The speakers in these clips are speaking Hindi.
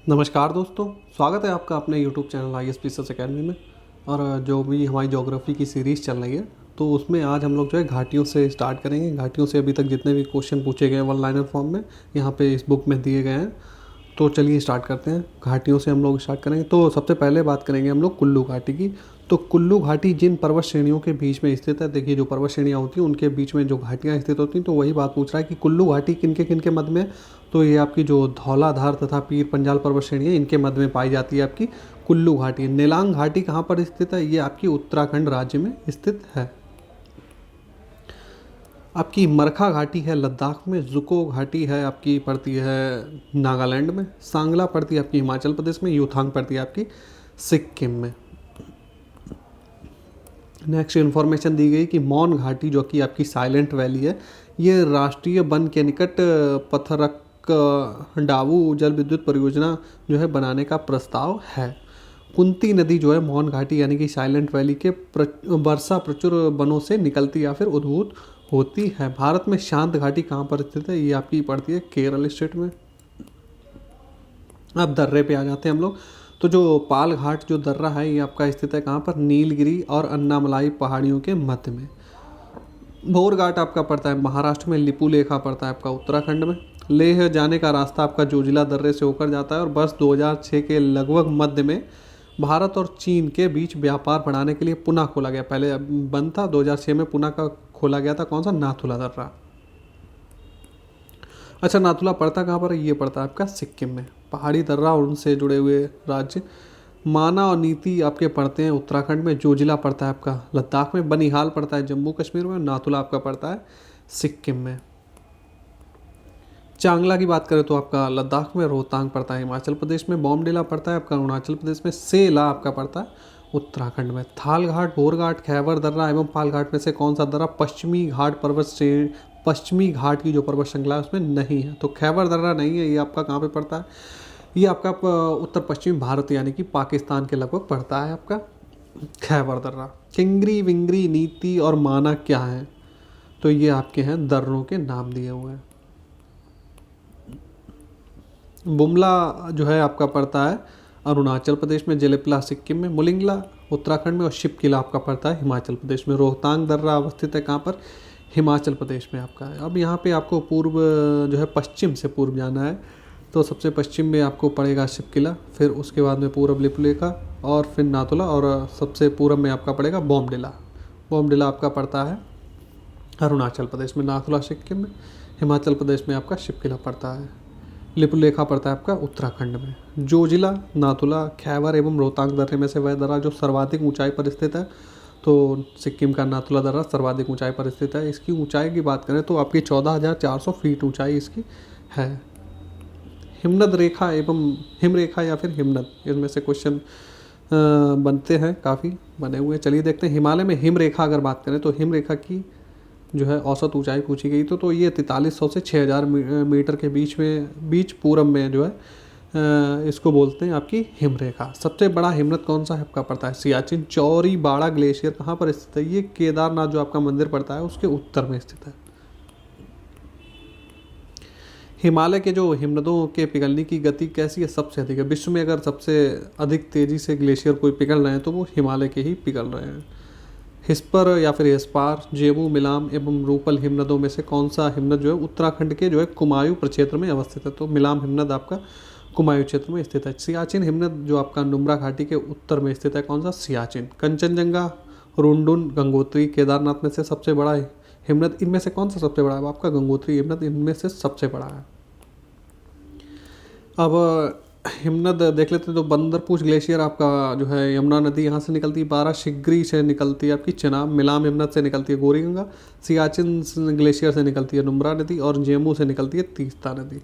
नमस्कार दोस्तों, स्वागत है आपका अपने YouTube channel I S P S academy में। और जो भी हमारी ज्योग्राफी की सीरीज़ चल रही है तो उसमें आज हम लोग जो है घाटियों से स्टार्ट करेंगे। घाटियों से अभी तक जितने भी क्वेश्चन पूछे गए वन लाइनर फॉर्म में यहाँ पे इस बुक में दिए गए हैं। तो चलिए स्टार्ट करते हैं। घाटियों से हम लोग स्टार्ट करेंगे। तो सबसे पहले बात करेंगे हम लोग कुल्लू घाटी की। तो कुल्लू घाटी जिन पर्वत श्रेणियों के बीच में स्थित है, देखिए जो पर्वत श्रेणियाँ होती हैं उनके बीच में जो घाटियाँ स्थित होती हैं, तो वही बात पूछ रहा है कि कुल्लू घाटी किनके किनके मध्य में है। तो ये आपकी जो धौलाधार तथा पीर पंजाल पर्वत श्रेणी है इनके मध्य में पाई जाती है आपकी कुल्लू घाटी। नेलांग घाटी कहाँ पर स्थित है? ये आपकी उत्तराखंड राज्य में स्थित है। आपकी मरखा घाटी है लद्दाख में। जुको घाटी है आपकी पड़ती है नागालैंड में। सांगला पड़ती है आपकी हिमाचल प्रदेश में। यूथांग पड़ती है आपकी सिक्किम में। नेक्स्ट इन्फॉर्मेशन दी गई कि मौन घाटी जो कि आपकी साइलेंट वैली है, ये राष्ट्रीय वन के निकट पथरक डावू जल विद्युत परियोजना जो है बनाने का प्रस्ताव है। कुंती नदी जो है मौन घाटी यानी कि साइलेंट वैली के वर्षा प्रचुर वनों से निकलती या फिर उद्भूत होती है। भारत में शांत घाटी कहाँ पर स्थित है? ये आपकी पड़ती है केरल स्टेट में। अब दर्रे पे आ जाते हैं हम लोग। तो जो पाल घाट जो दर्रा है ये आपका स्थित है कहाँ पर? नीलगिरी और अन्नामलाई पहाड़ियों के मध्य में। भोर घाट आपका पड़ता है महाराष्ट्र में। लिपुलेखा पड़ता है आपका उत्तराखंड में। लेह जाने का रास्ता आपका जोजिला दर्रे से होकर जाता है और वर्ष 2006 के लगभग मध्य में भारत और चीन के बीच व्यापार बढ़ाने के लिए पुनः खोला गया। पहले बंद था, 2006 में पुनः का खोला गया था। कौन सा? नाथुला दर्रा। अच्छा, नाथुला पड़ता कहाँ पर है? ये पड़ता है आपका सिक्किम में। पहाड़ी दर्रा और उनसे जुड़े हुए राज्य माना और नीति आपके पड़ते हैं उत्तराखंड में। जोजिला पड़ता है आपका लद्दाख में। बनिहाल पड़ता है जम्मू कश्मीर में। नाथुला आपका पड़ता है सिक्किम में। चांगला की बात करें तो आपका लद्दाख में। रोहतांग पड़ता है हिमाचल प्रदेश में। बॉमडिला पड़ता है आपका अरुणाचल प्रदेश में। सेला आपका पड़ता है उत्तराखंड में। थाल घाट, भोर घाट, खैबर दर्रा एवं पाल घाट में से कौन सा दर्रा पश्चिमी घाट पर्वत श्रेणी, पश्चिमी घाट की जो पर्वत श्रृंखला है उसमें नहीं है? तो खैबर दर्रा नहीं है। ये आपका कहाँ पे पड़ता है? ये आपका उत्तर पश्चिमी भारत यानी कि पाकिस्तान के लगभग पड़ता है आपका खैबर दर्रा। किंगरी, विंगरी, नीति और माना क्या है? तो ये आपके हैं दर्रों के नाम दिए हुए हैं। बुमला जो है आपका पड़ता है अरुणाचल प्रदेश में। जलेपला सिक्किम में। मुलिंगला उत्तराखंड में और शिपकिला आपका पड़ता है हिमाचल प्रदेश में। रोहतांग दर्रा अवस्थित है कहाँ पर? हिमाचल प्रदेश में आपका है। अब यहाँ पे आपको पूर्व जो है पश्चिम से पूर्व जाना है। तो सबसे पश्चिम में आपको पड़ेगा शिपकिला, फिर उसके बाद में पूर्व लिपुलेखा और फिर नाथुला और सबसे पूर्व में आपका पड़ेगा बॉमडिला। बॉमडिला आपका पड़ता है अरुणाचल प्रदेश में। नाथुला सिक्किम में। हिमाचल प्रदेश में आपका शिपकिला पड़ता है। लिपुलेखा पड़ता है आपका उत्तराखंड में। जोजिला, नाथुला, खैबर एवं रोहतांग दर्रे में से वह दर्रा जो सर्वाधिक ऊंचाई पर स्थित है। तो सिक्किम का नाथुला दर्रा सर्वाधिक ऊंचाई पर स्थित है। इसकी ऊंचाई की बात करें तो आपकी 14,400 फीट ऊंचाई इसकी है। हिमनद रेखा एवं हिमरेखा या फिर हिमनद, इसमें से क्वेश्चन बनते हैं, काफ़ी बने हुए। चलिए देखते हैं। हिमालय में हिमरेखा अगर बात करें तो हिमरेखा की जो है औसत ऊंचाई पूछी गई तो ये 4300 से 6000 मीटर के बीच पूरब में जो है इसको बोलते हैं आपकी हिमरेखा। सबसे बड़ा हिमनद कौन सा है आपका पड़ता है? सियाचिन। चौरी बाड़ा ग्लेशियर कहाँ पर स्थित है? ये केदारनाथ जो आपका मंदिर पड़ता है उसके उत्तर में स्थित है। हिमालय के जो हिमनदों के पिघलने की गति कैसी है? सबसे अधिक है विश्व में। अगर सबसे अधिक तेज़ी से ग्लेशियर कोई पिघल रहे हैं तो वो हिमालय के ही पिघल रहे हैं। हिस्पर या फिर हिस्पार, जेबू, मिलाम एवं रूपल हिमनदों में से कौन सा हिमनद जो है उत्तराखंड के जो है कुमायूं प्रक्षेत्र में अवस्थित है? तो मिलाम हिमनद आपका कुमायूं क्षेत्र में स्थित है। सियाचिन हिमनद जो आपका नुब्रा घाटी के उत्तर में स्थित है। कौन सा? सियाचिन। कंचनजंगा, रुंडुन, गंगोत्री, केदारनाथ में से सबसे बड़ा हिमनद इनमें से कौन सा सबसे बड़ा है? आपका गंगोत्री हिमनद इनमें से सबसे बड़ा है। अब हिमनद देख लेते हैं। तो बंदरपूछ ग्लेशियर आपका जो है यमुना नदी यहाँ से निकलती है। 12 शिगरी से निकलती है आपकी चिनाब। मिलाम हिमनद से निकलती है गौरी गंगा। सियाचिन ग्लेशियर से निकलती है नुब्रा नदी और जेमू से निकलती है तीस्ता नदी।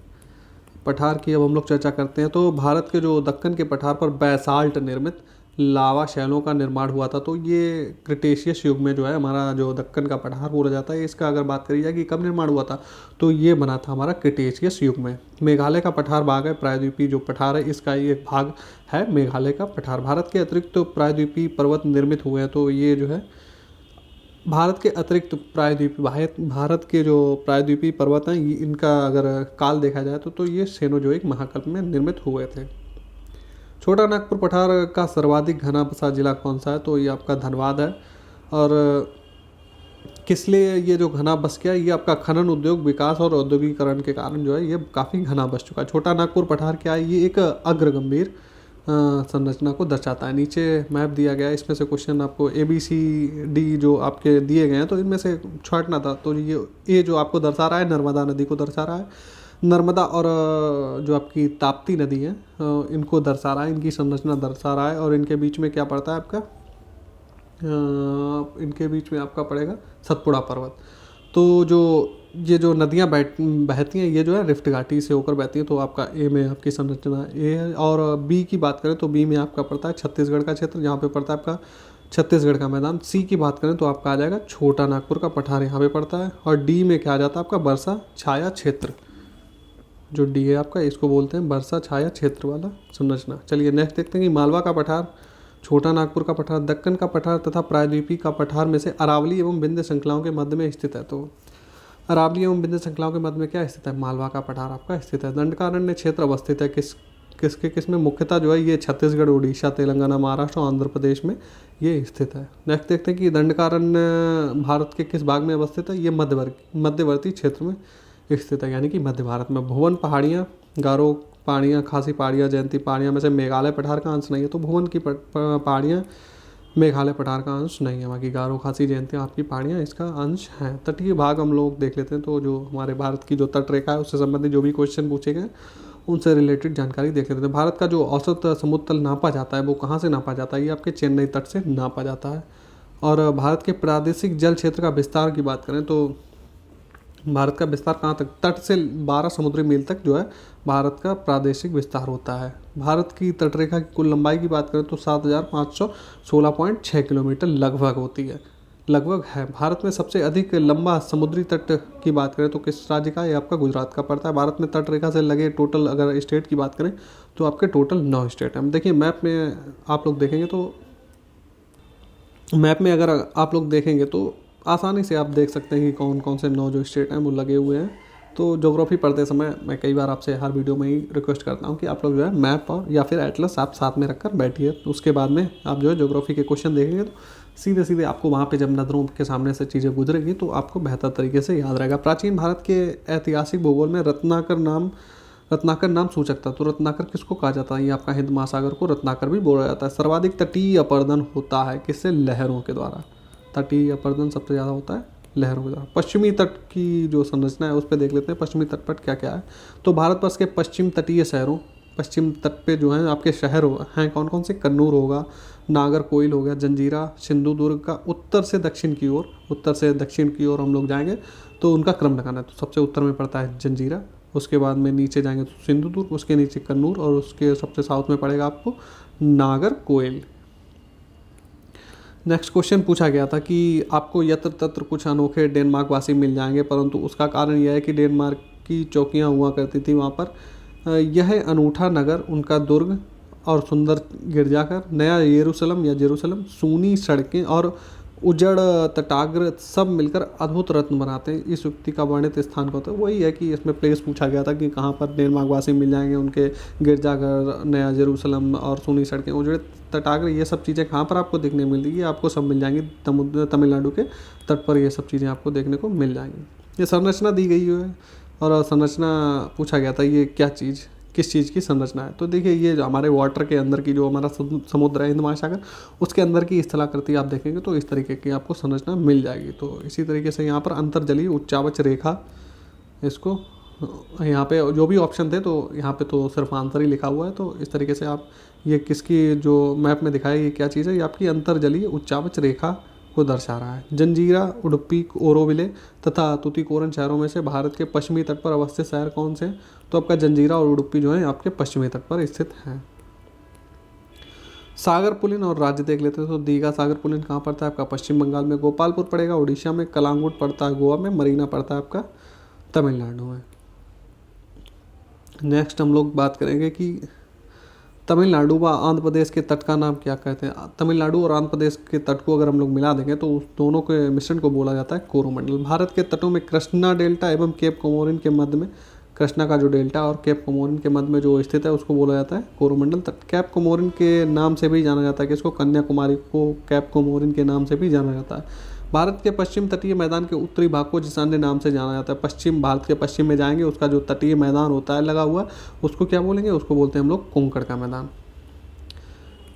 पठार की अब हम लोग चर्चा करते हैं। तो भारत के जो दक्कन के पठार पर बैसाल्ट निर्मित लावा शैलों का निर्माण हुआ था। तो ये क्रिटेशियस युग में जो है हमारा जो दक्कन का पठार बोला जाता है, इसका अगर बात करी जाए कि कब निर्माण हुआ था तो ये बना था हमारा क्रिटेशियस युग में। मेघालय का पठार भाग है प्रायद्वीपीय जो पठार है, इसका ही एक भाग है मेघालय का पठार। भारत के अतिरिक्त तो प्रायद्वीपीय पर्वत निर्मित हुए हैं। तो ये जो है भारत के अतिरिक्त भारत के जो प्रायद्वीपीय पर्वत हैं इनका अगर काल देखा जाए तो ये सेनोजोइक महाकल्प में निर्मित हुए थे। छोटा नागपुर पठार का सर्वाधिक घना बसा जिला कौन सा है? तो ये आपका धनबाद है। और किस लिए ये जो घना बस गया, ये आपका खनन उद्योग विकास और औद्योगिकरण के कारण जो है ये काफ़ी घना बस चुका है। छोटा नागपुर पठार क्या है? ये एक अग्रगंभीर संरचना को दर्शाता है। नीचे मैप दिया गया है, इसमें से क्वेश्चन आपको ABCD जो आपके दिए गए हैं तो इनमें से छांटना था। तो ये जो आपको दर्शा रहा है नर्मदा नदी को दर्शा रहा है। नर्मदा और जो आपकी ताप्ती नदी है इनको दर्शा रहा है, इनकी संरचना दर्शा रहा है। और इनके बीच में क्या पड़ता है आपका? इनके बीच में आपका पड़ेगा सतपुड़ा पर्वत। तो ये जो नदियाँ बहती हैं ये जो है रिफ्ट घाटी से होकर बहती हैं। तो आपका ए में आपकी संरचना ए है। और बी की बात करें तो बी में आपका पड़ता है छत्तीसगढ़ का क्षेत्र, जहाँ पे पड़ता है आपका छत्तीसगढ़ का मैदान। सी की बात करें तो आपका आ जाएगा छोटा नागपुर का पठार, यहाँ पे पड़ता है। और डी में क्या आ जाता है आपका? बरसा छाया क्षेत्र। जो डी है आपका इसको बोलते हैं बरसा छाया क्षेत्र वाला संरचना। चलिए नेक्स्ट देखते हैं कि मालवा का पठार, छोटा नागपुर का पठार, दक्कन का पठार तथा प्रायद्वीपीय का पठार में से अरावली एवं विंध्य श्रृंखलाओं के मध्य में स्थित है। तो अरावली एवं विंध्य श्रृंखलाओं के मध्य में क्या स्थित है? मालवा का पठार आपका स्थित है। दंडकारण्य क्षेत्र अवस्थित है किसमें? मुख्यतः जो है ये छत्तीसगढ़, उड़ीसा, तेलंगाना, महाराष्ट्र और आंध्र प्रदेश में ये स्थित है। नेक्स्ट देखते हैं कि दंडकारण्य भारत के किस भाग में अवस्थित है? ये मध्यवर्ती क्षेत्र में स्थित है, यानी कि मध्य भारत में। भुवन पहाड़ियाँ, गारो पहाड़ियाँ, खासी पहाड़ियाँ, जयंती पहाड़ियाँ में से मेघालय पठार का अंश नहीं है। तो भुवन की पहाड़ियाँ मेघालय पठार का अंश नहीं है, बाकी गारो, खासी, जयंती आपकी पहाड़ियाँ इसका अंश हैं। तटीय भाग हम लोग देख लेते हैं। तो जो हमारे भारत की जो तटरेखा है उससे संबंधित जो भी क्वेश्चन पूछे गए उनसे रिलेटेड जानकारी देख लेते हैं। भारत का जो औसत समुद्र तल नापा जाता है वो कहाँ से नापा जाता है? ये आपके चेन्नई तट से नापा जाता है। और भारत के प्रादेशिक जल क्षेत्र का विस्तार की बात करें तो भारत का विस्तार कहाँ तक? तट से 12 समुद्री मील तक जो है भारत का प्रादेशिक विस्तार होता है। भारत की तटरेखा की कुल लंबाई की बात करें तो 7516.6 किलोमीटर लगभग होती है, लगभग है। भारत में सबसे अधिक लंबा समुद्री तट की बात करें तो किस राज्य का? ये आपका गुजरात का पड़ता है। भारत में तटरेखा से लगे टोटल अगर स्टेट की बात करें तो आपके टोटल 9 स्टेट हैं। देखिए मैप में आप लोग देखेंगे तो मैप में अगर आप लोग देखेंगे तो आसानी से आप देख सकते हैं कि कौन कौन से 9 जो स्टेट हैं वो लगे हुए हैं। तो ज्योग्राफी पढ़ते समय मैं कई बार आपसे हर वीडियो में ही रिक्वेस्ट करता हूँ कि आप लोग जो है मैप और या फिर एटलस आप साथ में रखकर बैठिए। तो उसके बाद में आप जो है ज्योग्राफी के क्वेश्चन देखेंगे तो सीधे सीधे आपको वहाँ पे जब नज़रों के सामने से चीज़ें गुजरेगी तो आपको बेहतर तरीके से याद रहेगा। प्राचीन भारत के ऐतिहासिक भूगोल में रत्नाकर नाम सूचक था। तो रत्नाकर किसको कहा जाता है? ये आपका हिंद महासागर को रत्नाकर भी बोला जाता है। सर्वाधिक तटीय अपरदन होता है किससे? लहरों के द्वारा। तटीय अपरदन सबसे ज़्यादा होता है लहरों के द्वारा। पश्चिमी तट की जो संरचना है उस पर देख लेते हैं पश्चिमी तट पर क्या क्या है। तो भारतवर्ष के पश्चिम तटीय शहरों, पश्चिम तट पे जो है आपके शहर हैं कौन कौन से? कन्नूर होगा, नागरकोइल हो गया, जंजीरा, सिंधुदुर्ग का उत्तर से दक्षिण की ओर हम लोग जाएंगे तो उनका क्रम लगाना है। तो सबसे उत्तर में पड़ता है जंजीरा, उसके बाद में नीचे जाएंगे तो सिंधुदुर्ग, उसके नीचे कन्नूर और उसके सबसे साउथ में पड़ेगा आपको नागरकोइल। नेक्स्ट क्वेश्चन पूछा गया था कि आपको यत्र तत्र कुछ अनोखे डेनमार्क वासी मिल जाएंगे, परंतु उसका कारण यह है कि डेनमार्क की चौकियां हुआ करती थी वहाँ पर। यह अनूठा नगर, उनका दुर्ग और सुंदर गिरजाघर, नया जेरूसलम, सूनी सड़कें और उजड़ तटाग्र सब मिलकर अद्भुत रत्न बनाते हैं। इस युक्ति का वर्णित स्थान होता है। वही है कि इसमें प्लेस पूछा गया था कि कहाँ पर डेनमार्क वासी मिल जाएंगे, उनके गिरजाघर, नया जेरूसलम और सूनी सड़कें, उजड़े तटाग्र, ये सब चीज़ें कहाँ पर आपको देखने मिलेगी? आपको सब मिल जाएंगी तमिलनाडु के तट पर, ये सब चीज़ें आपको देखने को मिल जाएंगी। ये संरचना दी गई है और संरचना पूछा गया था ये क्या चीज़, किस चीज़ की संरचना है। तो देखिए ये जो हमारे वाटर के अंदर की जो हमारा समुद्र है हिंद महासागर, उसके अंदर की स्थलाकृति आप देखेंगे तो इस तरीके की आपको संरचना मिल जाएगी। तो इसी तरीके से यहाँ पर अंतर्जलीय उच्चावच रेखा, इसको यहाँ पे जो भी ऑप्शन थे तो यहाँ पे तो सिर्फ आंसर ही लिखा हुआ है। तो इस तरीके से आप ये किसकी जो मैप में दिखाया ये क्या चीज़ है? ये आपकी अंतर्जलीय उच्चावच रेखा को दर्शा रहा है। जंजीरा, उडुपी, ओरोविले तथा तुतीकोरन शहरों में से भारत के पश्चिमी तट पर अवस्थित शहर कौन से हैं? तो आपका जंजीरा और उडुपी जो है आपके पश्चिमी तट पर स्थित हैं। सागर पुलिन और राज्य देख लेते हैं। तो दीघा सागर पुलिन कहाँ पड़ता है? आपका पश्चिम बंगाल में। गोपालपुर पड़ेगा उड़ीसा में। कलांगुट पड़ता है गोवा में। मरीना पड़ता है आपका तमिलनाडु में। नेक्स्ट हम लोग बात करेंगे कि तमिलनाडु व आंध्र प्रदेश के तट का नाम क्या कहते हैं। तमिलनाडु और आंध्र प्रदेश के तट को अगर हम लोग मिला देंगे तो उस दोनों के मिश्रण को बोला जाता है कोरोमंडल। भारत के तटों में कृष्णा डेल्टा एवं केप कोमोरिन के मध्य में कृष्णा का जो डेल्टा और कैप कोमोरिन के मध्य में जो स्थित है उसको बोला जाता है कोरोमंडल तट। कैप कोमोरिन के नाम से भी जाना जाता है कि इसको कन्याकुमारी को कैप कोमोरिन के नाम से भी जाना जाता है। भारत के पश्चिम तटीय मैदान के उत्तरी भाग को जिस अन्य नाम से जाना जाता है, पश्चिम भारत के पश्चिम में जाएंगे उसका जो तटीय मैदान होता है लगा हुआ, उसको क्या बोलेंगे, उसको बोलते हैं हम लोग कोंकण का मैदान।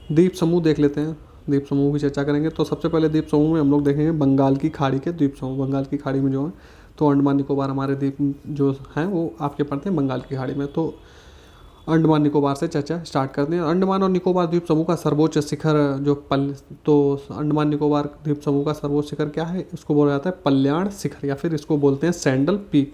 द्वीप समूह देख लेते हैं, द्वीप समूह की चर्चा करेंगे। तो सबसे पहले द्वीप समूह में हम लोग देखेंगे बंगाल की खाड़ी के द्वीप समूह। बंगाल की खाड़ी में जो है तो अंडमान निकोबार हमारे द्वीप जो हैं वो आपके पड़ते हैं बंगाल की खाड़ी में। तो अंडमान निकोबार से चर्चा स्टार्ट करते हैं। अंडमान और निकोबार द्वीप समूह का सर्वोच्च शिखर जो तो अंडमान निकोबार द्वीप समूह का सर्वोच्च शिखर क्या है, इसको बोला जाता है पल्याण शिखर या फिर इसको बोलते हैं सैंडल पीक,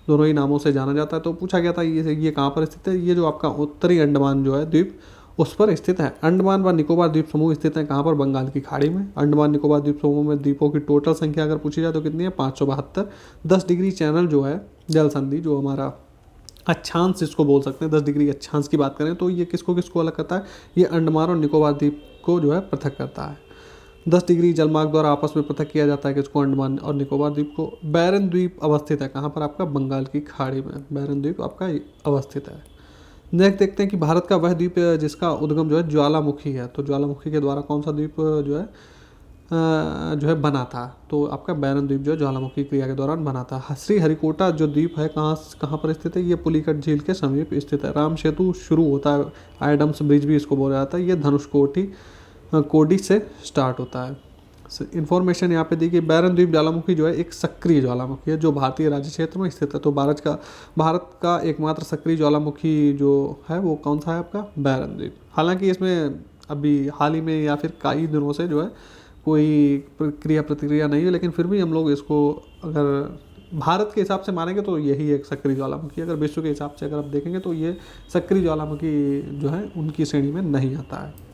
दोनों ही नामों से जाना जाता है। तो पूछा गया था ये कहाँ पर स्थित है, ये जो आपका उत्तरी अंडमान जो है द्वीप उस पर स्थित है। अंडमान व निकोबार द्वीप समूह स्थित है कहाँ पर, बंगाल की खाड़ी में। अंडमान निकोबार द्वीप समूह में द्वीपों की टोटल संख्या अगर पूछी जाए तो कितनी है, 572। 10 डिग्री चैनल जो है जल संधि जो हमारा अक्षांश इसको बोल सकते हैं, 10 डिग्री अक्षांश की बात करें तो ये किसको किसको अलग करता है, ये अंडमान और निकोबार द्वीप को जो है पृथक करता है। 10 डिग्री जलमार्ग द्वारा आपस में पृथक किया जाता है किसको, अंडमान और निकोबार द्वीप को। बैरन द्वीप अवस्थित है कहाँ पर आपका, बंगाल की खाड़ी में बैरन द्वीप आपका अवस्थित है। नेक्स्ट देखते हैं कि भारत का वह द्वीप जिसका उद्गम जो है ज्वालामुखी है, तो ज्वालामुखी के द्वारा कौन सा द्वीप जो है बना था, तो आपका बैरन द्वीप जो है ज्वालामुखी क्रिया के दौरान बना था। श्री हरिकोटा जो द्वीप है कहाँ पर स्थित है, ये पुलिकट झील के समीप स्थित है। राम सेतु शुरू होता है, एडम्स ब्रिज भी इसको बोला जाता है, ये धनुषकोटी कोडी से स्टार्ट होता है। इन्फॉर्मेशन यहाँ पे दी कि बैरन द्वीप ज्वालामुखी जो है एक सक्रिय ज्वालामुखी है जो भारतीय राज्य क्षेत्र में स्थित है। तो भारत का एकमात्र सक्रिय ज्वालामुखी जो है वो कौन सा है आपका, बैरन द्वीप। हालांकि इसमें अभी हाल ही में या फिर कई दिनों से जो है कोई क्रिया प्रतिक्रिया नहीं है, लेकिन फिर भी हम लोग इसको अगर भारत के हिसाब से मानेंगे तो यही एक सक्रिय ज्वालामुखी, अगर विश्व के हिसाब से अगर आप देखेंगे तो ये सक्रिय ज्वालामुखी जो है उनकी श्रेणी में नहीं आता है।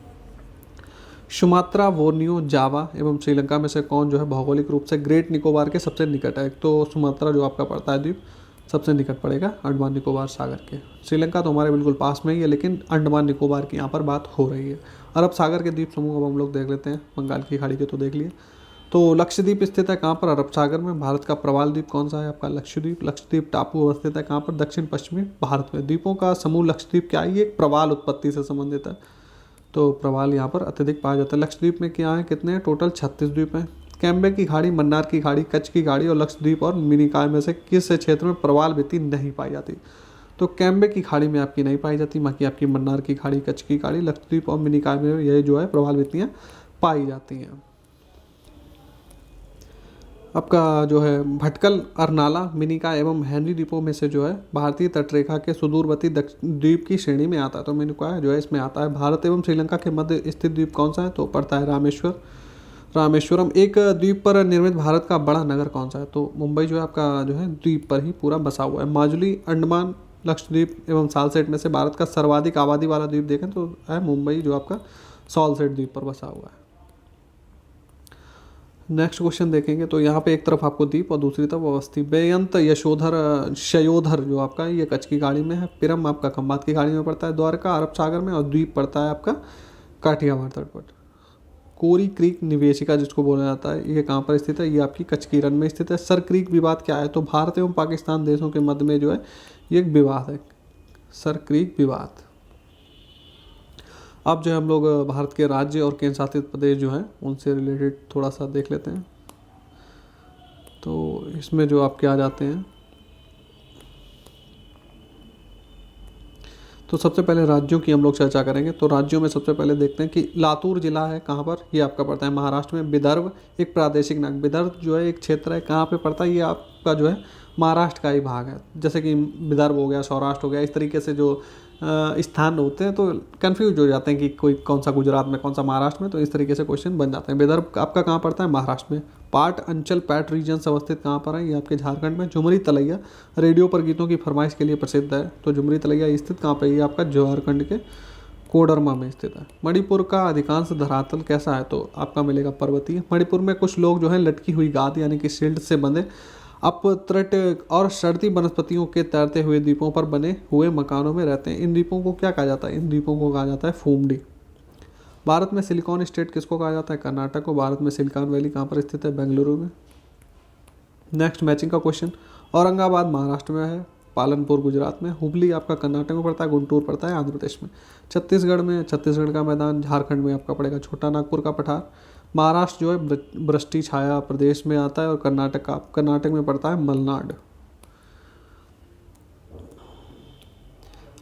सुमात्रा, बोर्नियो, जावा एवं श्रीलंका में से कौन जो है भौगोलिक रूप से ग्रेट निकोबार के सबसे निकट है, तो सुमात्रा जो आपका पड़ता है द्वीप सबसे निकट पड़ेगा अंडमान निकोबार सागर के। श्रीलंका तो हमारे बिल्कुल पास में ही है, लेकिन अंडमान निकोबार की यहाँ पर बात हो रही है। अरब सागर के द्वीप समूह अब हम लोग देख लेते हैं, बंगाल की खाड़ी के तो देख लिए। तो लक्षद्वीप स्थित है कहाँ पर, अरब सागर में। भारत का प्रवाल द्वीप कौन सा है आपका, लक्षद्वीप। लक्षद्वीप टापू अवस्थित है कहाँ पर, दक्षिण पश्चिमी भारत में। द्वीपों का समूह लक्षद्वीप क्या है, ये एक प्रवाल उत्पत्ति से संबंधित है, तो प्रवाल यहाँ पर अत्यधिक पाया जाता है। लक्षद्वीप में क्या है, कितने हैं, टोटल 36 द्वीप हैं। कैम्बे की खाड़ी, मन्नार की खाड़ी, कच्छ की खाड़ी और लक्षद्वीप और मिनिकॉय में से किस क्षेत्र में प्रवाल भित्ति नहीं पाई जाती, तो कैम्बे की खाड़ी में आपकी नहीं पाई जाती, बाकी आपकी मन्नार की खाड़ी, कच्छ की खाड़ी, लक्षद्वीप और मिनिकॉय में ये जो है प्रवाल भित्तियाँ पाई जाती हैं। आपका जो है भटकल, अरनाला, मिनिकॉय एवं हेनरी द्वीपों में से जो है भारतीय तटरेखा के सुदूरवर्ती द्वीप की श्रेणी में आता है, तो मिनिकॉय जो है इसमें आता है। भारत एवं श्रीलंका के मध्य स्थित द्वीप कौन सा है, तो पड़ता है रामेश्वरम। एक द्वीप पर निर्मित भारत का बड़ा नगर कौन सा है, तो मुंबई जो है आपका जो है द्वीप पर ही पूरा बसा हुआ है। माजुली, अंडमान, लक्षद्वीप एवं सालसेट में से भारत का सर्वाधिक आबादी वाला द्वीप देखें तो है मुंबई जो आपका सालसेट द्वीप पर बसा हुआ है। नेक्स्ट क्वेश्चन देखेंगे तो यहाँ पे एक तरफ आपको द्वीप और दूसरी तरफ अवस्थी। बेयंत, यशोधर, शयोधर जो आपका ये कच्छ की खाड़ी में है। पिरम आपका खंबात की खाड़ी में पड़ता है। द्वारका अरब सागर में और द्वीप पड़ता है आपका काठियावाड़ तट पर। कोरी क्रीक निवेशिका जिसको बोला जाता है ये कहाँ पर स्थित है, ये आपकी कच्छ की रण में स्थित है। सर क्रीक विवाद क्या है, तो भारत एवं पाकिस्तान देशों के मध्य में जो है ये एक विवाद है, सर क्रीक विवाद। अब जो है हम लोग भारत के राज्य और केंद्र शासित प्रदेश जो हैं उनसे रिलेटेड थोड़ा सा देख लेते हैं। तो इसमें जो आपके आ जाते हैं, तो सबसे पहले राज्यों की हम लोग चर्चा करेंगे। तो राज्यों में सबसे पहले देखते हैं कि लातूर जिला है कहाँ पर, ये आपका पड़ता है महाराष्ट्र में। विदर्भ एक प्रादेशिक नाम, विदर्भ जो है एक क्षेत्र है, कहाँ पे पड़ता है, ये आपका जो है महाराष्ट्र का ही भाग है। जैसे कि विदर्भ हो गया, सौराष्ट्र हो गया, इस तरीके से जो स्थान होते हैं तो कंफ्यूज हो जाते हैं कि कोई कौन सा गुजरात में कौन सा महाराष्ट्र में, तो इस तरीके से क्वेश्चन बन जाते हैं। विदर्भ आपका कहाँ पड़ता है, महाराष्ट्र में। पाट अंचल, पैट रीजन अवस्थित कहाँ पर है, ये आपके झारखंड में। झुमरी तलैया रेडियो पर गीतों की फरमाइश के लिए प्रसिद्ध है, तो झुमरी तलैया स्थित कहाँ पर, ये आपका झारखंड के कोडरमा में स्थित है। मणिपुर का अधिकांश धरातल कैसा है, तो आपका मिलेगा पर्वतीय। मणिपुर में कुछ लोग जो है लटकी हुई गाद यानी कि शील्ड से बंधे अपतट और शर्ती वनस्पतियों के तैरते हुए द्वीपों पर बने हुए मकानों में रहते हैं। इन द्वीपों को क्या कहा जाता है, इन द्वीपों को कहा जाता है फूमडी। भारत में सिलिकॉन स्टेट किसको कहा जाता है, कर्नाटक को। भारत में सिलिकॉन वैली कहाँ पर स्थित है, बेंगलुरु में। नेक्स्ट मैचिंग का क्वेश्चन, औरंगाबाद महाराष्ट्र में है, पालनपुर गुजरात में, हुबली आपका कर्नाटक में पड़ता है, गुंटूर पड़ता है आंध्र प्रदेश में, छत्तीसगढ़ का मैदान, झारखंड में आपका पड़ेगा छोटा नागपुर का पठार, महाराष्ट्र जो है वृष्टि छाया प्रदेश में आता है, और कर्नाटक में पड़ता है मलनाड।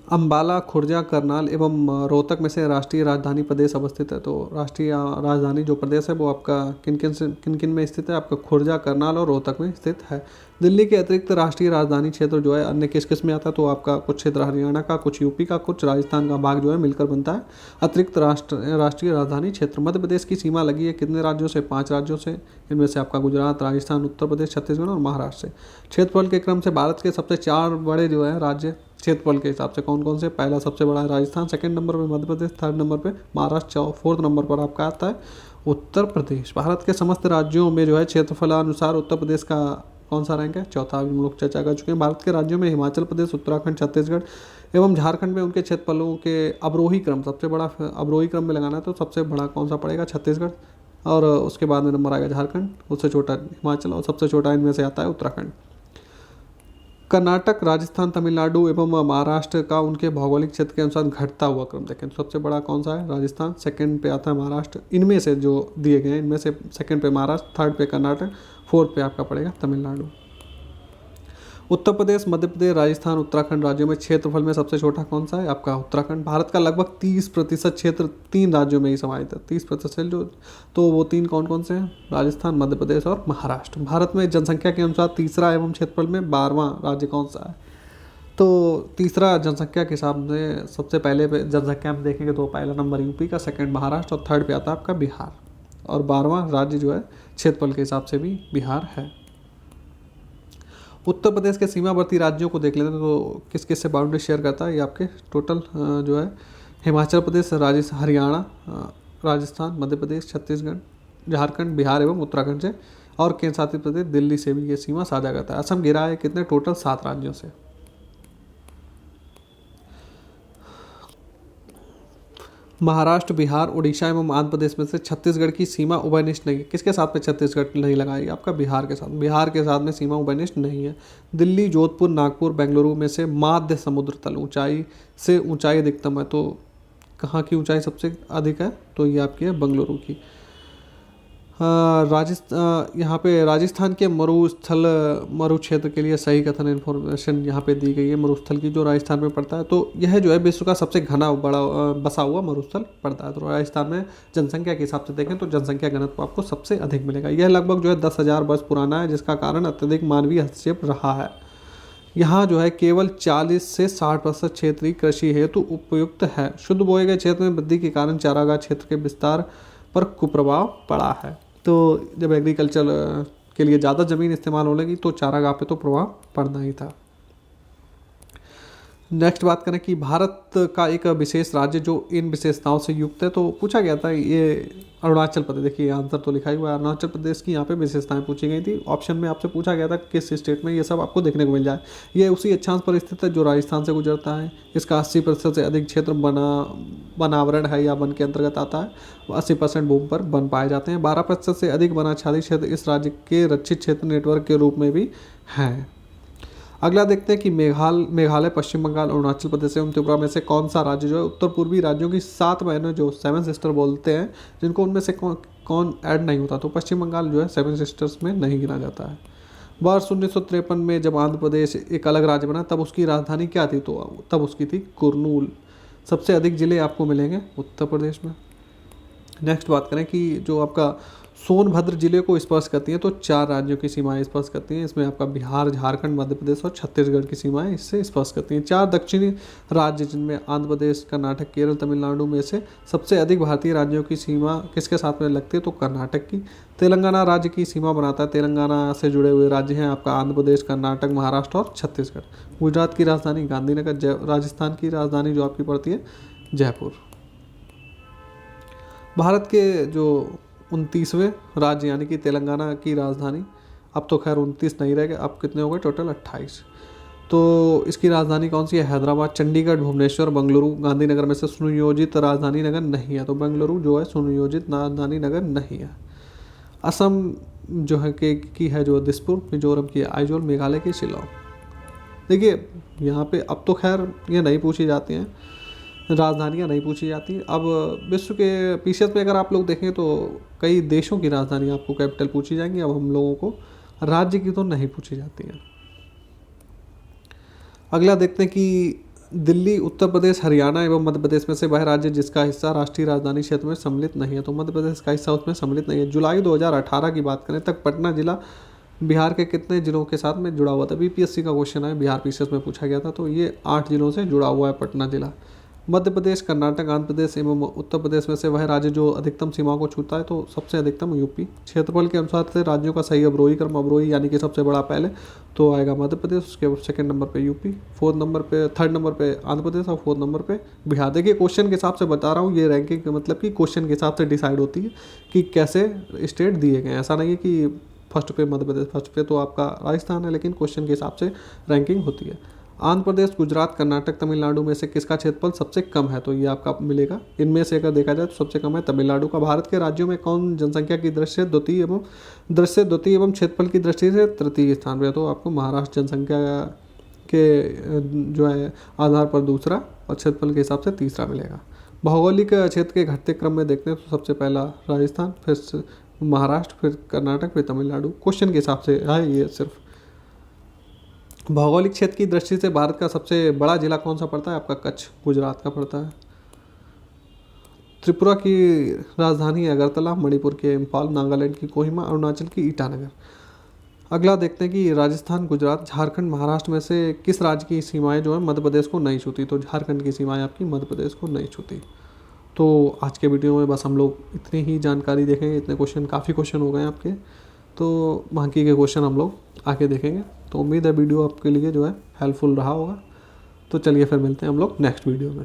अम्बाला, खुर्जा, करनाल एवं रोहतक में से राष्ट्रीय राजधानी प्रदेश अवस्थित है। तो राष्ट्रीय राजधानी जो प्रदेश है वो आपका किन किन में स्थित है, आपका खुर्जा, करनाल और रोहतक में स्थित है। दिल्ली के अतिरिक्त राष्ट्रीय राजधानी क्षेत्र जो है अन्य किस किस में आता है, तो आपका कुछ क्षेत्र हरियाणा का, कुछ यूपी का, कुछ राजस्थान का भाग जो है मिलकर बनता है अतिरिक्त राष्ट्रीय राजधानी क्षेत्र। मध्य प्रदेश की सीमा लगी है कितने राज्यों से, 5 राज्यों से, इनमें से आपका गुजरात, राजस्थान, उत्तर प्रदेश, छत्तीसगढ़ और महाराष्ट्र से। क्षेत्रफल के क्रम से भारत के सबसे 4 बड़े जो है राज्य क्षेत्रफल के हिसाब से कौन कौन से, पहला सबसे बड़ा है राजस्थान, सेकंड नंबर पे मध्य प्रदेश, थर्ड नंबर पे महाराष्ट्र, फोर्थ नंबर पर आपका आता है उत्तर प्रदेश। भारत के समस्त राज्यों में जो है क्षेत्रफलानुसार उत्तर प्रदेश का कौन सा रैंक है, चौथा। हम लोग चर्चा कर चुके हैं। भारत के राज्यों में हिमाचल प्रदेश, उत्तराखंड, छत्तीसगढ़ एवं झारखंड में उनके क्षेत्रफलों के अवरोही क्रम, सबसे बड़ा अवरोही क्रम में लगाना है तो सबसे बड़ा कौन सा पड़ेगा, छत्तीसगढ़, और उसके बाद में नंबर आएगा झारखंड, उससे छोटा हिमाचल, और सबसे छोटा इनमें से आता है उत्तराखंड। कर्नाटक, राजस्थान, तमिलनाडु एवं महाराष्ट्र का उनके भौगोलिक क्षेत्र के अनुसार घटता हुआ क्रम देखें तो सबसे बड़ा कौन सा है, राजस्थान, सेकंड पे आता है महाराष्ट्र, इनमें से जो दिए गए हैं इनमें से सेकंड पे महाराष्ट्र, थर्ड पे कर्नाटक, फोर्थ पे आपका पड़ेगा तमिलनाडु। उत्तर प्रदेश, मध्य प्रदेश, राजस्थान, उत्तराखंड राज्यों में क्षेत्रफल में सबसे छोटा कौन सा है, आपका उत्तराखंड। भारत का लगभग 30% क्षेत्र 3 राज्यों में ही समाहित है, 30% जो, तो वो 3 कौन कौन से हैं, राजस्थान, मध्य प्रदेश और महाराष्ट्र। भारत में जनसंख्या के अनुसार तीसरा एवं क्षेत्रफल में 12वां राज्य कौन सा है, तो तीसरा जनसंख्या के हिसाब से सबसे पहले पे जनसंख्या में देखेंगे तो पहला नंबर यूपी का, सेकंड महाराष्ट्र और थर्ड पे आता है आपका बिहार, और 12वां राज्य जो है क्षेत्रफल के हिसाब से भी बिहार है। उत्तर प्रदेश के सीमावर्ती राज्यों को देख लेते हैं तो किस किस से बाउंड्री शेयर करता है, ये आपके टोटल जो है हिमाचल प्रदेश, हरियाणा, राजस्थान, मध्य प्रदेश, छत्तीसगढ़, झारखंड, बिहार एवं उत्तराखंड से, और केंद्र शासित प्रदेश दिल्ली से भी ये सीमा साझा करता है। असम घिरा है कितने, टोटल 7 राज्यों से। महाराष्ट्र, बिहार, उड़ीसा एवं आंध्र प्रदेश में से छत्तीसगढ़ की सीमा उभयनिष्ठ नहीं है। किसके साथ में छत्तीसगढ़ नहीं लगाई, आपका बिहार के साथ। बिहार के साथ में सीमा उभयनिष्ठ नहीं है। दिल्ली, जोधपुर, नागपुर, बेंगलुरु में से माध्य समुद्र तल ऊंचाई से ऊंचाई अधिकतम है, तो कहाँ की ऊंचाई सबसे अधिक है, तो ये आपकी है बेंगलुरु की। यहाँ पे राजस्थान के मरु क्षेत्र के लिए सही कथन इन्फॉर्मेशन यहाँ पे दी गई है, मरुस्थल की, जो राजस्थान में पड़ता है। तो यह जो है विश्व का सबसे घना बड़ा बसा हुआ मरुस्थल पड़ता है। तो राजस्थान में जनसंख्या के हिसाब से देखें तो जनसंख्या घनत्व आपको सबसे अधिक मिलेगा। यह लगभग जो है 10,000 वर्ष पुराना है, जिसका कारण अत्यधिक मानवीय हस्तक्षेप रहा है। यहाँ जो है केवल 40 से 60% क्षेत्रीय कृषि हेतु उपयुक्त है। शुद्ध बोए गए क्षेत्र में वृद्धि के कारण चारागाह क्षेत्र के विस्तार पर कुप्रभाव पड़ा है। तो जब एग्रीकल्चर के लिए ज़्यादा ज़मीन इस्तेमाल होने लगी तो चारागाह पे तो प्रभाव पड़ना ही था। नेक्स्ट बात करें कि भारत का एक विशेष राज्य जो इन विशेषताओं से युक्त है, तो पूछा गया था ये अरुणाचल प्रदेश। देखिए आंसर तो लिखा ही हुआ है, अरुणाचल प्रदेश की यहाँ पे विशेषताएं पूछी गई थी। ऑप्शन में आपसे पूछा गया था किस स्टेट में, ये सब आपको देखने को मिल जाए। ये उसी अक्षांश पर स्थित है जो राजस्थान से गुजरता है। इसका 80% से अधिक क्षेत्र वनावरण है या वन के अंतर्गत आता है। 80% भूमि पर वन पाए जाते हैं। 12% से अधिक वनाच्छादित क्षेत्र इस राज्य के रक्षित क्षेत्र नेटवर्क के रूप में भी हैं। अगला देखते हैं कि मेघालय, पश्चिम बंगाल, अरुणाचल प्रदेश एवं त्रिपुरा में से कौन सा राज्य जो है उत्तर पूर्वी राज्यों की 7 बहनों जो 7 सिस्टर बोलते हैं, जिनको उनमें से कौन ऐड नहीं होता, तो पश्चिम बंगाल जो है 7 सिस्टर्स में नहीं गिना जाता है। वर्ष 1953 में जब आंध्र प्रदेश एक अलग राज्य बना तब उसकी राजधानी क्या थी, तो तब उसकी थी कुर्नूल। सबसे अधिक जिले आपको मिलेंगे उत्तर प्रदेश में। नेक्स्ट बात करें कि जो आपका सोनभद्र जिले को स्पर्श करती हैं तो 4 राज्यों की सीमाएं स्पर्श करती हैं। इसमें आपका बिहार, झारखंड, मध्य प्रदेश और छत्तीसगढ़ की सीमाएं इससे स्पर्श करती हैं। 4 दक्षिणी राज्य जिनमें आंध्र प्रदेश, कर्नाटक, केरल, तमिलनाडु में से सबसे अधिक भारतीय राज्यों की सीमा किसके साथ में लगती है, तो कर्नाटक की। तेलंगाना राज्य की सीमा बनाता है। तेलंगाना से जुड़े हुए राज्य हैं आपका आंध्र प्रदेश, कर्नाटक, महाराष्ट्र और छत्तीसगढ़। गुजरात की राजधानी गांधीनगर, राजस्थान की राजधानी जो आपकी पड़ती है जयपुर। भारत के जो 29वें राज्य यानी कि तेलंगाना की राजधानी, अब तो खैर 29 नहीं रह गए, अब कितने हो गए टोटल 28। तो इसकी राजधानी कौन सी है, हैदराबाद। चंडीगढ़, भुवनेश्वर, बेंगलुरु, गांधीनगर में से सुनियोजित राजधानी नगर नहीं है, तो बेंगलुरु जो है सुनियोजित राजधानी नगर नहीं है। असम जो है की है जो दिसपुर, मिजोरम की आइजोल, मेघालय की शिलांग। देखिए यहाँ पे अब तो खैर ये नहीं पूछी जाती हैं, राजधानियाँ नहीं पूछी जाती। अब विश्व के पीछे पे अगर आप लोग देखें तो कई देशों की राजधानी आपको कैपिटल पूछी जाएंगी। अब हम लोगों को राज्य की तो नहीं पूछी जाती है। अगला देखते हैं कि दिल्ली, उत्तर प्रदेश, हरियाणा एवं मध्य प्रदेश में से वह राज्य जिसका हिस्सा राष्ट्रीय राजधानी क्षेत्र में सम्मिलित नहीं है। तो मध्य प्रदेश का हिस्सा उसमें सम्मिलित नहीं है। जुलाई 2018 की बात करें तक पटना जिला बिहार के कितने जिलों के साथ में जुड़ा हुआ था? बीपीएससी का क्वेश्चन है, बिहार पीसीएस में पूछा गया था। तो ये 8 जिलों से जुड़ा हुआ है पटना जिला। मध्य प्रदेश, कर्नाटक, आंध्र प्रदेश एवं उत्तर प्रदेश में से वह राज्य जो अधिकतम सीमाओं को छूता है, तो सबसे अधिकतम यूपी। क्षेत्रफल के अनुसार से राज्यों का सही अवरोही क्रम, अवरोही यानी कि सबसे बड़ा पहले तो आएगा मध्य प्रदेश, उसके सेकंड नंबर पे यूपी, थर्ड नंबर पे आंध्र प्रदेश और फोर्थ नंबर पे बिहार। देखिए क्वेश्चन के हिसाब से बता रहा हूँ, ये रैंकिंग मतलब कि क्वेश्चन के हिसाब से डिसाइड होती है कि कैसे स्टेट दिए गए। ऐसा नहीं है कि फर्स्ट पे मध्य प्रदेश, फर्स्ट पे तो आपका राजस्थान है, लेकिन क्वेश्चन के हिसाब से रैंकिंग होती है। आंध्र प्रदेश, गुजरात, कर्नाटक, तमिलनाडु में से किसका क्षेत्रफल सबसे कम है? तो ये आपका मिलेगा। इनमें से अगर देखा जाए तो सबसे कम है तमिलनाडु का। भारत के राज्यों में कौन जनसंख्या की दृष्टि से द्वितीय एवं क्षेत्रफल की दृष्टि से तृतीय स्थान पे है? तो आपको महाराष्ट्र जनसंख्या के जो है आधार पर दूसरा और क्षेत्रफल के हिसाब से तीसरा मिलेगा। भौगोलिक क्षेत्र के घटते क्रम में देखते हैं तो सबसे पहला राजस्थान, फिर महाराष्ट्र, फिर कर्नाटक, फिर तमिलनाडु। क्वेश्चन के हिसाब से है ये सिर्फ। भौगोलिक क्षेत्र की दृष्टि से भारत का सबसे बड़ा जिला कौन सा पड़ता है? आपका कच्छ, गुजरात का पड़ता है। त्रिपुरा की राजधानी है अगरतला, मणिपुर के इम्फाल, नागालैंड की कोहिमा, अरुणाचल की ईटानगर। अगला देखते हैं कि राजस्थान, गुजरात, झारखंड, महाराष्ट्र में से किस राज्य की सीमाएं जो है मध्य प्रदेश को नहीं छूती? तो झारखंड की सीमाएं आपकी मध्य प्रदेश को नहीं छूती। तो आज के वीडियो में बस हम लोग इतनी ही जानकारी देखेंगे। इतने क्वेश्चन, काफ़ी क्वेश्चन हो गए आपके, तो बाकी के क्वेश्चन हम लोग आगे देखेंगे। तो उम्मीद है वीडियो आपके लिए जो है हेल्पफुल रहा होगा। तो चलिए फिर मिलते हैं हम लोग नेक्स्ट वीडियो में।